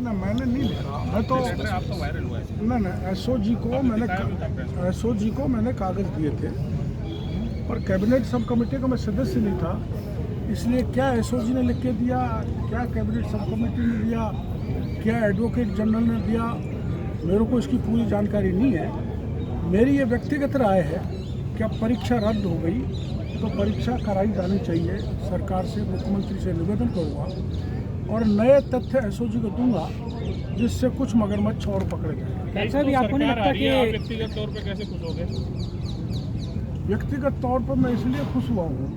ना मैंने नहीं लिखा, मैं तो आप तो वायरल हुआ है। ना एसओजी को मैंने कागज़ दिए थे, पर कैबिनेट सब कमेटी का मैं सदस्य नहीं था, इसलिए क्या एसओजी ने लिख के दिया, क्या कैबिनेट सब कमेटी ने दिया, क्या एडवोकेट जनरल ने दिया, मेरे को इसकी पूरी जानकारी नहीं है। मेरी ये व्यक्तिगत राय है कि अब परीक्षा रद्द हो गई तो परीक्षा कराई जानी चाहिए। सरकार से, मुख्यमंत्री से निवेदन करूँगा और नए तथ्य एसओजी को दूंगा जिससे कुछ मगरमच्छ और पकड़े जाए। ऐसा भी आपको नहीं लगता कि व्यक्तिगत तौर पे कैसे खुश हो गए? व्यक्तिगत तौर पर मैं इसलिए खुश हुआ हूँ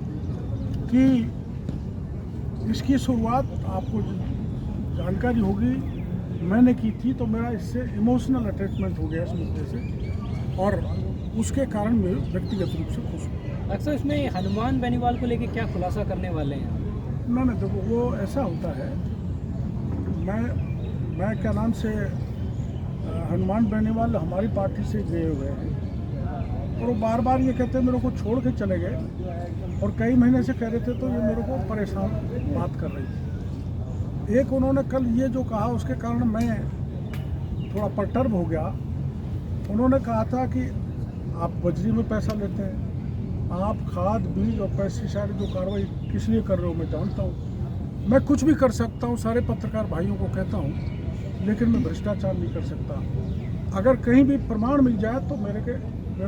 कि इसकी शुरुआत आपको जानकारी होगी मैंने की थी, तो मेरा इससे इमोशनल अटैचमेंट हो गया इस मुद्दे से और उसके कारण मैं व्यक्तिगत रूप से खुश हूँ। अक्सर इसमें हनुमान बेनीवाल को लेकर क्या खुलासा करने वाले हैं? ना देखो, वो ऐसा होता है, मैं क्या नाम से हनुमान बेनीवाल हमारी पार्टी से गए हुए हैं और वो बार बार ये कहते हैं मेरे को छोड़ के चले गए और कई महीने से कह रहे थे, तो ये मेरे को परेशान बात कर रही थी। एक उन्होंने कल ये जो कहा उसके कारण मैं थोड़ा परटर्ब हो गया। उन्होंने कहा था कि आप बजरी में पैसा लेते हैं, आप खाद बीज और पेस्टिसाइड जो कार्रवाई किस लिए कर रहे हो मैं जानता हूँ, मैं कुछ भी कर सकता हूँ, सारे पत्रकार भाइयों को कहता हूँ, लेकिन मैं भ्रष्टाचार नहीं कर सकता। अगर कहीं भी प्रमाण मिल जाए तो मेरे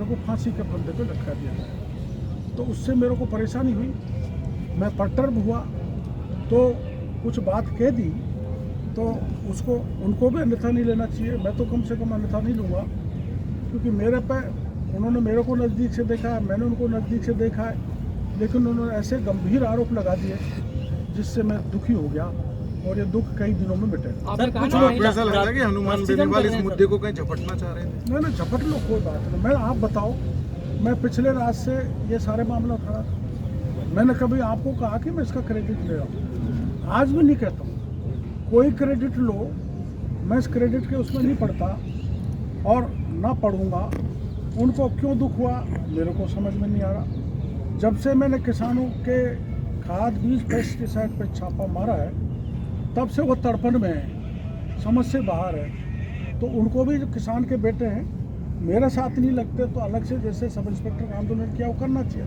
को फांसी के फंदे पे लटका दिया जाए। तो उससे मेरे को परेशानी हुई, मैं परटर्ब हुआ, तो कुछ बात कह दी तो उसको उनको भी अन्यथा नहीं लेना चाहिए। मैं तो कम से कम अन्यथा नहीं लूँगा, क्योंकि मेरे पे उन्होंने मेरे को नज़दीक से देखा है, मैंने उनको नज़दीक से देखा है, लेकिन उन्होंने ऐसे गंभीर आरोप लगा दिए जिससे मैं दुखी हो गया और ये दुख कई दिनों में मिटे। कुछ लोग ऐसा लग रहा है कि हनुमान बेनीवाल इस मुद्दे को कहीं झपटना चाह रहे थे। नहीं झपट लो, कोई बात नहीं। मैं आप बताओ, मैं पिछले रात से ये सारे मामला खड़ा, मैंने कभी आपको कहा कि मैं इसका क्रेडिट ले रहा हूँ? आज भी नहीं कहता हूँ कोई क्रेडिट लो, मैं इस क्रेडिट के उसमें नहीं पढ़ता और ना पढ़ूंगा। उनको क्यों दुख हुआ मेरे को समझ में नहीं आ रहा। जब से मैंने किसानों के खाद बीज पेस्टिसाइड पे छापा मारा है तब से वो तड़पण में है, समझ से बाहर है। तो उनको भी जो किसान के बेटे हैं मेरे साथ नहीं लगते तो अलग से जैसे सब इंस्पेक्टर का आंदोलन किया वो करना चाहिए।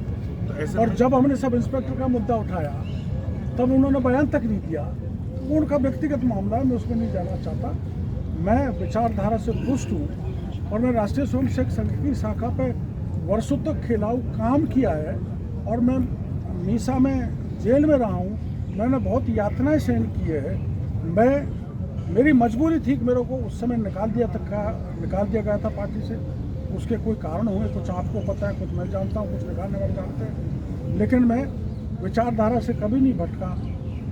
और जब हमने सब इंस्पेक्टर का मुद्दा उठाया तब उन्होंने बयान तक नहीं दिया। वो उनका व्यक्तिगत मामला है, मैं उसमें नहीं जाना चाहता। मैं विचारधारा से पुष्ट हूँ और मैं राष्ट्रीय स्वयंसेवक संघ की शाखा पे वर्षों तक खिलाऊ काम किया है और मैं मीसा में जेल में रहा हूँ, मैंने बहुत यातनाएं सहन की है। मेरी मजबूरी थी कि मेरे को उस समय निकाल दिया गया था पार्टी से। उसके कोई कारण हुए, कुछ आपको पता है, कुछ मैं जानता हूँ, कुछ निकालने वाले जानते हैं, लेकिन मैं विचारधारा से कभी नहीं भटका।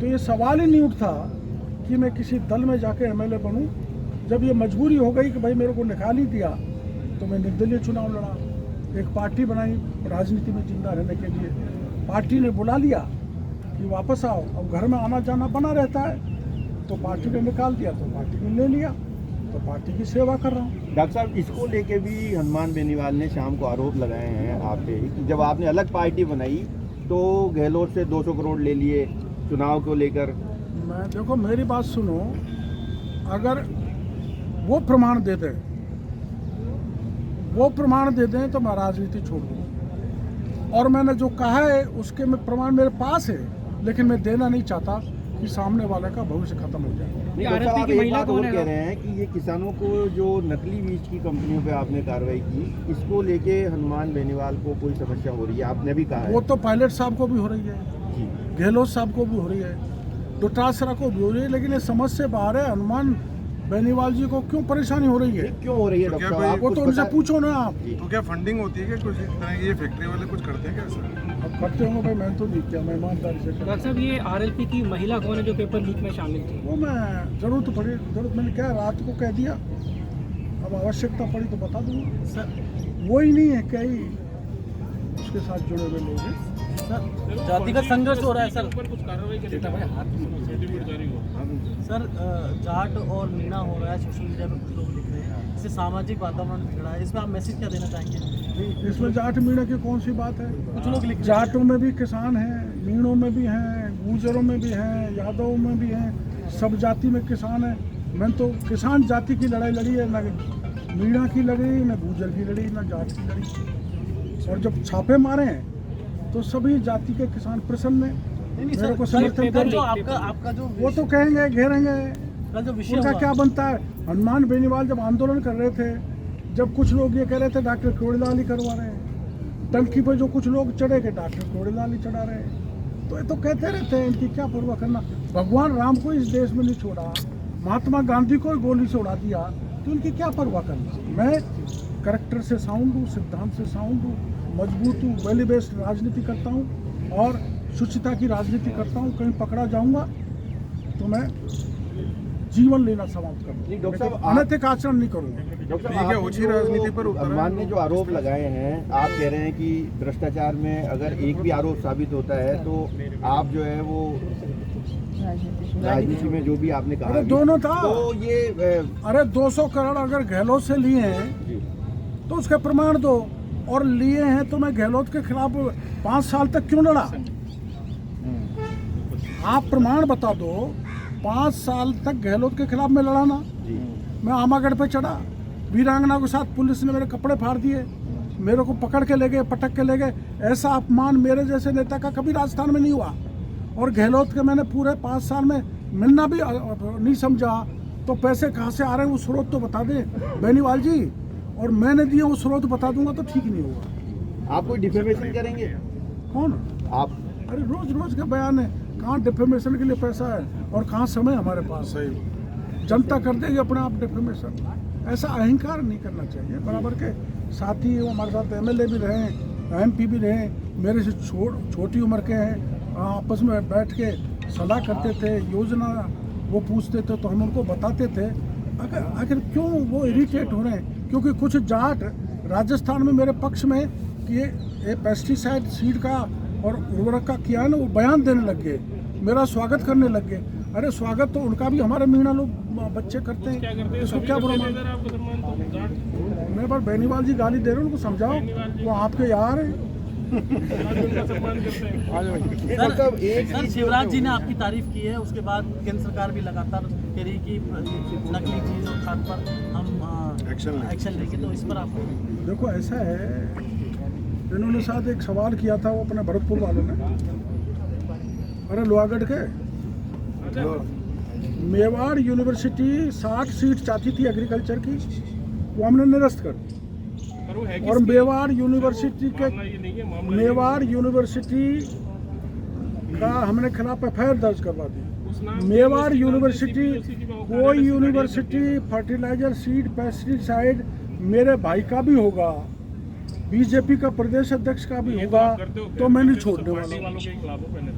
तो ये सवाल ही नहीं उठता कि मैं किसी दल में जाके एमएलए बनूं। जब ये मजबूरी हो गई कि भाई मेरे को निकाल ही दिया तो मैं निर्दलीय चुनाव लड़ा, एक पार्टी बनाई राजनीति में जिंदा रहने के लिए। पार्टी ने बुला लिया कि वापस आओ, अब घर में आना जाना बना रहता है, तो पार्टी ने निकाल दिया तो पार्टी ने ले लिया, तो पार्टी की सेवा कर रहा हूँ। डॉक्टर साहब, इसको लेके भी हनुमान बेनीवाल ने शाम को आरोप लगाए हैं आप पे कि जब आपने अलग पार्टी बनाई तो गहलोत से 200 करोड़ ले लिए चुनाव को लेकर। मैं देखो, मेरी बात सुनो, अगर वो प्रमाण दे दें तो मैं राजनीति छोड़ दूँ। और मैंने जो कहा है उसके में प्रमाण मेरे पास है, लेकिन मैं देना नहीं चाहता कि सामने वाले का भविष्य खत्म हो जाए। आप एक बात और कह रहे हैं कि ये किसानों को जो नकली बीज की कंपनियों पे आपने कार्रवाई की, इसको लेके हनुमान बेनीवाल को कोई समस्या हो रही है? आपने भी कहा वो तो पायलट साहब को भी हो रही है, गहलोत साहब को भी हो रही है, डोटासरा को भी हो रही है, लेकिन ये समझ से बाहर है। हनुमान बेनीवाल जी को क्यों परेशानी हो रही है? क्यों हो रही है डॉक्टर साहब? वो तो उनसे पूछो ना आप। तो क्या फंडिंग होती है कि कुछ इस तरह ये फैक्ट्री वाले कुछ करते हैं क्या सर? अब करते होंगे भाई, मैं तो नहीं किया, मैं ईमानदारी से डॉक्टर साहब, ये आरएलपी की महिला कौन है जो पेपर लीक में शामिल थी? वो मैं जरूरत मैंने क्या रात को कह दिया, अब आवश्यकता पड़ी तो बता दूंगा सर। वो ही नहीं है, कई उसके साथ जुड़े हुए लोग हैं सर। जातिगत संघर्ष हो रहा है सर। कुछ कार्रवाई सर, जाट और मीणा हो रहा है, सोशल मीडिया में कुछ लोग लिख रहे हैं, इससे सामाजिक वातावरण बिगड़ा है, इसमें आप मैसेज क्या देना चाहेंगे? इसमें जाट मीणा की कौन सी बात है? कुछ लोग लिख जाटों में भी किसान हैं, मीणों में भी हैं, गुर्जरों में भी हैं, यादवों में भी हैं, सब जाति में किसान हैं। मैंने तो किसान जाति की लड़ाई लड़ी है, ना मीणा की लड़ी, ना गुर्जर की लड़ी, ना जाट की लड़ी। और जब छापे मारे हैं तो सभी जाति के किसान प्रसन्न हैं, मेरे को समर्थन सर, कर। जो आपका जो वो तो कहेंगे घेरेंगे, कल जो विषय उनका हुआ, क्या बनता है। हनुमान बेनीवाल जब आंदोलन कर रहे थे, जब कुछ लोग ये कह रहे थे डॉक्टर कोड़ीलाल ही करवा रहे हैं, टंकी पर जो कुछ लोग चढ़े के डॉक्टर कोड़ीलाल ही चढ़ा रहे हैं, तो ये तो कहते रहते हैं, इनकी क्या परवाह करना। भगवान राम को इस देश में नहीं छोड़ा, महात्मा गांधी को गोली से उड़ा दिया, तो इनकी क्या परवाह करना। मैं करैक्टर से साउंड हूँ, सिद्धांत से साउंड हूँ, मजबूत हूँ, वैल्यू बेस्ड राजनीति करता हूँ और शुचिता की राजनीति करता हूँ। कहीं पकड़ा जाऊंगा तो मैं जीवन लेना समाप्त नहीं, करूँ, डॉक्टर साहब, आप- अनैतिक आचरण नहीं करूँगा। डॉक्टर ठीक है, साहब, ओछी राजनीति पर उतर हनुमान ने जो आरोप लगाए हैं, आप कह रहे हैं कि भ्रष्टाचार में अगर एक भी आरोप साबित होता है तो आप जो है वो राजनीति में जो भी आपने कहा अरे अभी, दोनों था। तो ये अरे 200 करोड़ अगर गहलोत से लिए हैं जी, तो उसके प्रमाण दो, और लिए हैं तो मैं गहलोत के खिलाफ 5 साल तक क्यों लड़ा। आप प्रमाण बता दो, 5 साल तक गहलोत के खिलाफ मैं लड़ा ना। जी, मैं आमागढ़ पे चढ़ा, वीरांगना के साथ पुलिस ने मेरे कपड़े फाड़ दिए, मेरे को पकड़ के ले गए, पटक के ले गए। ऐसा अपमान मेरे जैसे नेता का कभी राजस्थान में नहीं हुआ। और गहलोत के मैंने पूरे 5 साल में मिलना भी नहीं समझा, तो पैसे कहाँ से आ रहे हैं वो स्रोत तो बता दें बेनीवाल जी, और मैंने दिए वो स्रोत बता दूंगा तो ठीक नहीं होगा। आप कोई डिफेमेशन करेंगे? कौन? आप अरे रोज रोज का बयान है, कहाँ डिफेमेशन के लिए पैसा है और कहाँ समय हमारे पास। सही। जनता कर देगी अपने आप डिफेमेशन। ऐसा अहंकार नहीं करना चाहिए। बराबर के साथी वो हमारे साथ एमएलए भी रहे, एमपी भी रहे, मेरे से छोटी उम्र के हैं, आपस में बैठ के सलाह करते थे, योजना वो पूछते थे तो हम उनको बताते थे। आखिर क्यों वो इरिटेट हो रहे हैं? क्योंकि कुछ जाट राजस्थान में मेरे पक्ष में कि ये पेस्टिसाइड सीड का और उर्वरक का किया है ना, वो बयान देने लग गए, मेरा स्वागत करने लग गए। अरे स्वागत तो उनका भी हमारे मीणा लोग बच्चे करते क्या हैं, करते हैं? इसको सभी क्या करते बुरा हैं, मान। इधर आपको सम्मान तो जाट मेरे पास बेनीवाल जी गाली दे रहे हैं, उनको समझाओ, वो आपके यार हैं। उनका सम्मान करते हैं। सर शिवराज जी ने आपकी तारीफ की है, उसके बाद केंद्र सरकार भी लगातार कह रही है कि नकली चीज और खाद पर हम एक्शन लेंगे, तो इस पर आप देखो ऐसा है, इन्होंने साथ एक सवाल किया था वो अपने भरतपुर वालों ने, अरे लोहागढ़ के मेवाड़ यूनिवर्सिटी 60 सीट चाहती थी एग्रीकल्चर की, वो हमने निरस्त कर दी। पर वो है और किसकी? मेवाड़ यूनिवर्सिटी के मामला ये नहीं है, मामला ये मेवाड़ यूनिवर्सिटी का हमने खिलाफ एफआईआर दर्ज करवा दी। उस नाम की मेवाड़ यूनिवर्सिटी यूनिवर्सिटी की वो कोई कार्यालय यूनिवर्सिटी फर्टिलाइजर सीड पेस्टिसाइड मेरे भाई का भी होगा, बीजेपी का प्रदेश अध्यक्ष का भी ये तो होगा, आप करते हो, तो मैं नहीं फिर छोड़ने पार्टी वाला। वालों के खिलाफ हो पहले तो।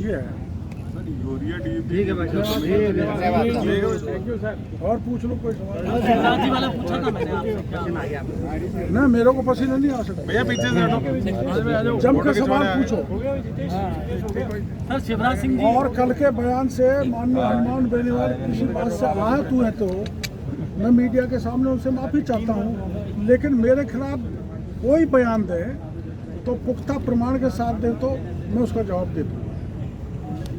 ये है। ठीक है भाई साहब, थैंक यू सर। और पूछ लो कोई सवाल। शिवराज जी वाला पूछा था मैंने आपसे, क्या ना मेरे को पसीना नहीं आ सकता, भैया पीछे से हटो। जम के सवाल पूछो। सर शिवराज सिंह जी और कल के बयान से माननीय हनुमान बेनीवाल किसी बात से आहत हुए तो मैं मीडिया के सामने उनसे माफ़ी चाहता हूँ, लेकिन मेरे खिलाफ कोई बयान दे तो पुख्ता प्रमाण के साथ दे तो मैं उसका जवाब दे दूँ।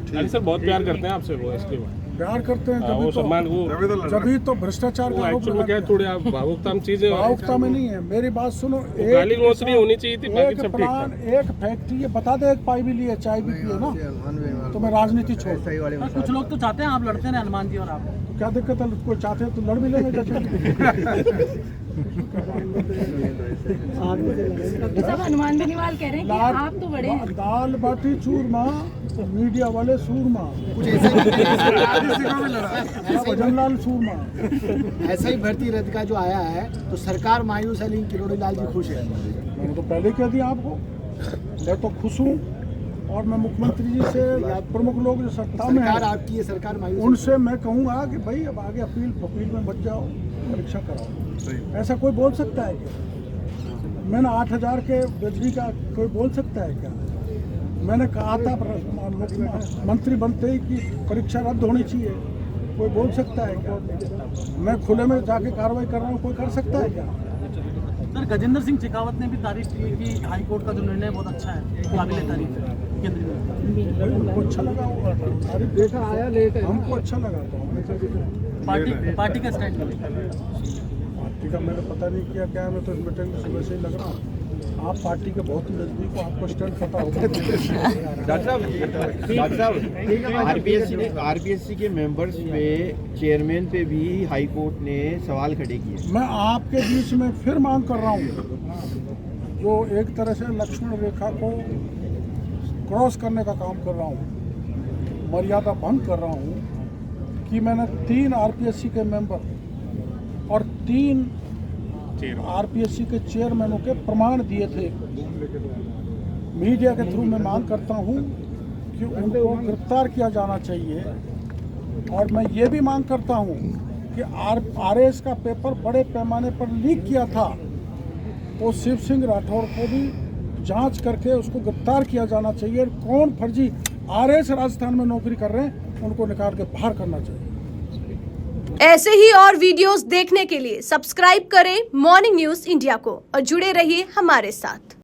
अरे सर बहुत प्यार करते हैं आपसे वो, इसलिए प्यार करते हैं वो सम्मान जभी तो भ्रष्टाचार का आरोप एक्चुअली वो क्या है, लगाते थोड़े आप भावुकता में चीजें हैं। भावुकता में नहीं है, मेरी बात सुनो। गाली गलौज नहीं होनी चाहिए थी, बाकी एक सब ठीक था। प्लान, एक फैक्ट्री, ये बता दे, एक पाई भी ली है, चाय भी पिए ना, तो मैं राजनीति छोड़। सर, कुछ लोग तो चाहते हैं आप लड़ते रहे हनुमान जी और आप, तो क्या दिक्कत है? कोई चाहते हैं तो लड़ भी लेंगे। डॉक्टर साहब हनुमान बेनीवाल कह रहे हैं कि आप तो बड़े दाल बाटी चूरमा, मीडिया वाले सूरमा, भजनलाल सूरमा। ऐसा ही भर्ती रद्द का जो आया है तो सरकार मायूस है, लेकिन किरोड़ी लाल जी खुश है। मैंने तो पहले कह दिया आपको, मैं तो खुश हूँ। और मैं मुख्यमंत्री जी से या प्रमुख लोग जो सत्ता में सरकार हैं आपकी है, सरकार मायूस है। उनसे मैं कहूँगा कि भाई अब आगे अपील में मत जाओ, परीक्षा कराओ। ऐसा कोई बोल सकता है क्या? मैंने 8000 के बिजली का कोई बोल सकता है क्या? मैंने कहा था मंत्री बनते ही कि परीक्षा रद्द होनी चाहिए, कोई बोल सकता है क्या? मैं खुले में जाके कार्रवाई कर रहा हूँ, कोई कर सकता है क्या? सर गजेंद्र सिंह शेखावत ने भी तारीफ की है कि हाई कोर्ट का जो निर्णय बहुत अच्छा है, काबिल तारीफ है केंद्रीय मंत्री। भाई उनको अच्छा लगा होगा, तारीफ देखा आया लेट, हमको अच्छा लगा तो हमने कहा पार्टी का स्टैंड करें। पार्टी का मैंने पता नहीं किया क्या है, मैं तो इस मीटिंग में सुबह से ही लग रहा हूँ। आप पार्टी के बहुत नजदीक हो, आपको स्टैंड पता होगा। डॉक्टर साहब आरपीएससी के मेंबर्स पे, चेयरमैन पे भी हाई कोर्ट ने सवाल खड़े किए। मैं आपके बीच में फिर मांग कर रहा हूँ, जो एक तरह से लक्ष्मण रेखा को क्रॉस करने का काम कर रहा हूँ, मर्यादा भंग कर रहा हूँ, कि मैंने 3 आरपीएससी के मेंबर और 3 आरपीएससी के चेयरमैनों के प्रमाण दिए थे। मीडिया के थ्रू मैं मांग करता हूं कि उनको गिरफ्तार किया जाना चाहिए। और मैं ये भी मांग करता हूं कि आरएस का पेपर बड़े पैमाने पर लीक किया था, तो शिव सिंह राठौर को भी जांच करके उसको गिरफ्तार किया जाना चाहिए। कौन फर्जी आरएस राजस्थान में नौकरी कर रहे हैं, उनको निकाल के बाहर करना चाहिए। ऐसे ही और वीडियोस देखने के लिए सब्सक्राइब करें मॉर्निंग न्यूज इंडिया को और जुड़े रहिए हमारे साथ।